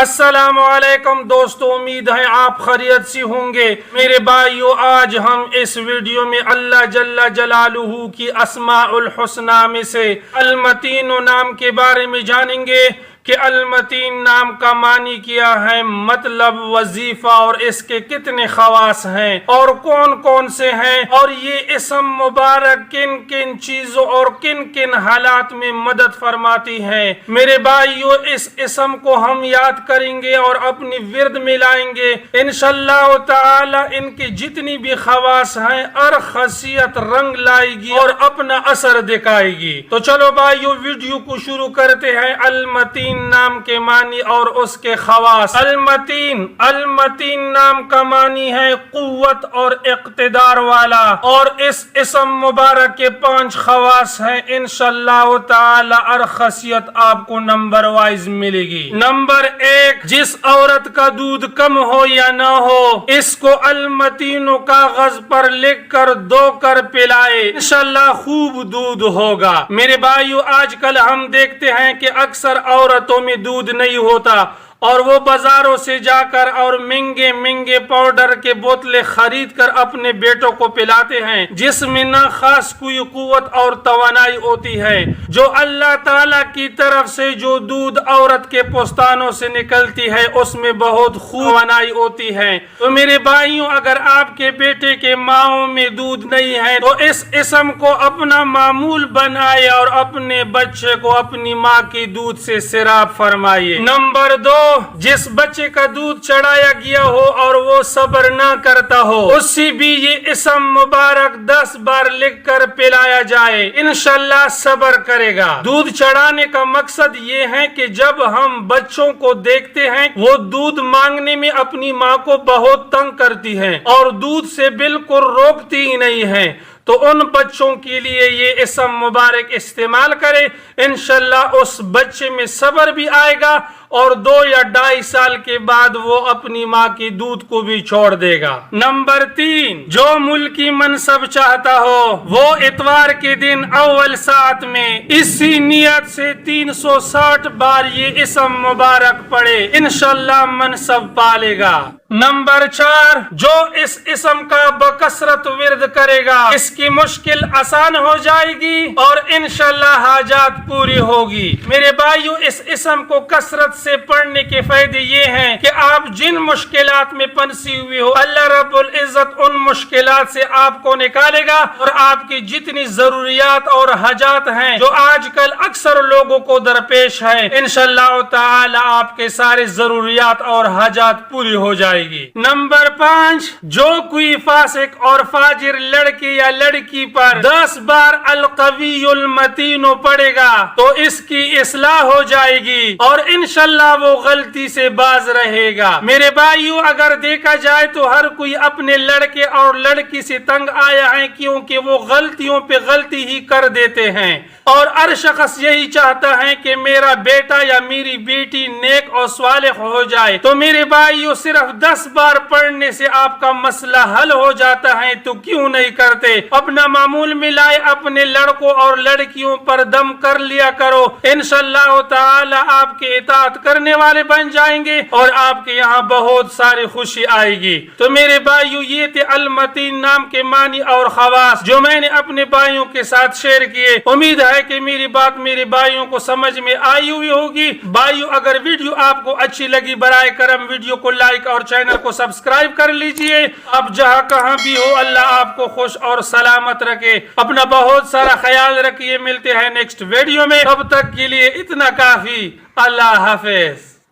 السلام علیکم دوستو، امید ہے آپ خیریت سے ہوں گے۔ میرے بھائیو، آج ہم اس ویڈیو میں اللہ جل جلالہ کی اسماء الحسنی میں سے المتین نام کے بارے میں جانیں گے کہ المتین نام کا معنی کیا ہے، مطلب وظیفہ اور اس کے کتنے خواص ہیں اور کون کون سے ہیں، اور یہ اسم مبارک کن کن چیزوں اور کن کن حالات میں مدد فرماتی ہے۔ میرے بھائیو، اس اسم کو ہم یاد کریں گے اور اپنی ورد میں لائیں گے، انشاءاللہ تعالی ان کی جتنی بھی خواص ہیں ہر خاصیت رنگ لائے گی اور اپنا اثر دکھائے گی۔ تو چلو بھائیو، ویڈیو کو شروع کرتے ہیں۔ المتین نام کے معنی اور اس کے خواص۔ المتین نام کا معنی ہے قوت اور اقتدار والا، اور اس اسم مبارک کے 5 خواص ہیں۔ انشاءاللہ تعالی ہر خاصیت آپ کو نمبر وائز ملے گی۔ نمبر 1، جس عورت کا دودھ کم ہو یا نہ ہو، اس کو المتین کاغذ پر لکھ کر دو کر پلائے، انشاءاللہ خوب دودھ ہوگا۔ میرے بھائیو، آج کل ہم دیکھتے ہیں کہ اکثر عورتوں میں دودھ نہیں ہوتا اور وہ بازاروں سے جا کر اور مہنگے مہنگے پاؤڈر کے بوتلیں خرید کر اپنے بیٹوں کو پلاتے ہیں، جس میں نہ خاص کوئی قوت اور توانائی ہوتی ہے۔ جو اللہ تعالی کی طرف سے جو دودھ عورت کے پستانوں سے نکلتی ہے، اس میں بہت توانائی ہوتی ہے۔ تو میرے بھائیوں، اگر آپ کے بیٹے کے ماؤں میں دودھ نہیں ہے تو اس اسم کو اپنا معمول بنائے اور اپنے بچے کو اپنی ماں کی دودھ سے سیراب فرمائیے۔ نمبر 2، جس بچے کا دودھ چڑھایا گیا ہو اور وہ صبر نہ کرتا ہو، اس سے بھی یہ اسم مبارک 10 بار لکھ کر پلایا جائے، انشاءاللہ صبر کرے گا۔ دودھ چڑھانے کا مقصد یہ ہے کہ جب ہم بچوں کو دیکھتے ہیں وہ دودھ مانگنے میں اپنی ماں کو بہت تنگ کرتی ہیں اور دودھ سے بالکل روکتی ہی نہیں ہے، تو ان بچوں کے لیے یہ اسم مبارک استعمال کرے، انشاءاللہ اس بچے میں صبر بھی آئے گا اور 2 یا 2.5 سال کے بعد وہ اپنی ماں کی دودھ کو بھی چھوڑ دے گا۔ نمبر 3، جو ملکی منصب چاہتا ہو وہ اتوار کے دن اول ساعت میں اسی نیت سے 360 بار یہ اسم مبارک پڑھے، انشاءاللہ منصب پالے گا۔ نمبر 4، جو اس اسم کا بکثرت ورد کرے گا، اس کی مشکل آسان ہو جائے گی اور انشاءاللہ حاجات پوری ہوگی۔ میرے بھائیو، اس اسم کو کثرت سے پڑھنے کے فائدے یہ ہیں کہ آپ جن مشکلات میں پھنسی ہوئی ہو، اللہ رب العزت ان مشکلات سے آپ کو نکالے گا اور آپ کی جتنی ضروریات اور حاجات ہیں جو آج کل اکثر لوگوں کو درپیش ہے، انشاءاللہ تعالی آپ کے سارے ضروریات اور حاجات پوری ہو جائے گی۔ نمبر 5، جو کوئی فاسق اور فاجر لڑکی یا لڑکی پر 10 بار القوی المتین پڑھے گا تو اس کی اصلاح ہو جائے گی اور انشاءاللہ وہ غلطی سے باز رہے گا۔ میرے بھائیو، اگر دیکھا جائے تو ہر کوئی اپنے لڑکے اور لڑکی سے تنگ آیا ہے، کیونکہ وہ غلطیوں پہ غلطی ہی کر دیتے ہیں، اور ہر شخص یہی چاہتا ہے کہ میرا بیٹا یا میری بیٹی نیک اور صالح ہو جائے۔ تو میرے بھائیو، صرف 10 بار پڑھنے سے آپ کا مسئلہ حل ہو جاتا ہے، تو کیوں نہیں کرتے؟ اپنا معمول میں لائے، اپنے لڑکوں اور لڑکیوں پر دم کر لیا کرو، انشاءاللہ تعالی آپ کے اطاعت کرنے والے بن جائیں گے اور آپ کے یہاں بہت ساری خوشی آئے گی۔ تو میرے بھائیو، یہ تھے المتین نام کے معنی اور خواص جو میں نے اپنے بھائیوں کے ساتھ شیئر کیے۔ امید ہے کہ میری بات میرے بھائیوں کو سمجھ میں آئی ہوئی ہوگی۔ بھائیو، اگر ویڈیو آپ کو اچھی لگی، برائے کرم ویڈیو کو لائک اور چینل کو سبسکرائب کر لیجئے۔ آپ جہاں کہاں بھی ہو، اللہ آپ کو خوش اور سلامت رکھے۔ اپنا بہت سارا خیال رکھیے۔ ملتے ہیں نیکسٹ ویڈیو میں، تب تک کے لیے اتنا کافی۔ اللہ حافظ۔